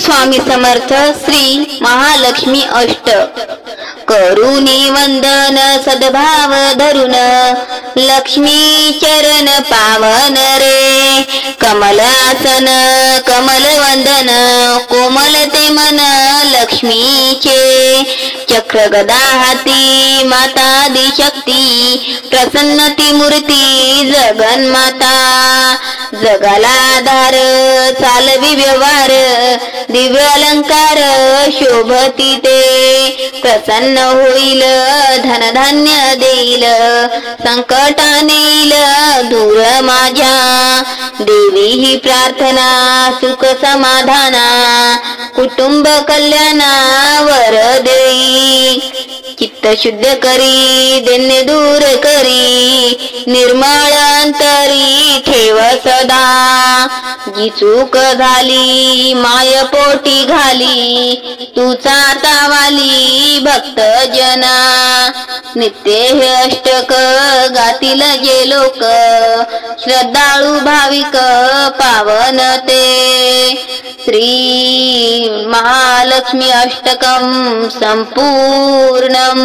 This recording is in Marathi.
स्वामी समर्थ श्री महालक्ष्मी अष्टक। करुणी वंदन सद्भाव धरुन लक्ष्मी चरण पावन रे। कमलासन कमल वंदन कोमलते मन लक्ष्मीचे। चक्र गदा हाती माता दिशक्ती प्रसन्नती मूर्ती जगन्माता। जगाला आधार चालवी व्यवहार दिव्य अलंकार शोभती ते। प्रसन्न होईल धनधान्य देईल संकटा नेईल दूर माझ्या। देवी ही प्रार्थना सुख समाधाना कुटुंब कल्याणा वर देई। चित्त शुद्ध करी देणे दूर करी निर्मळ अंतरी ठेव सदा। जी चूक झाली माय पोटी घाली तुचा तावाली भक्त जना। नित्य हे अष्टक गातील जे लोक श्रद्धाळू भाविक पावन ते। श्री महालक्ष्मी अष्टकम संपूर्णम।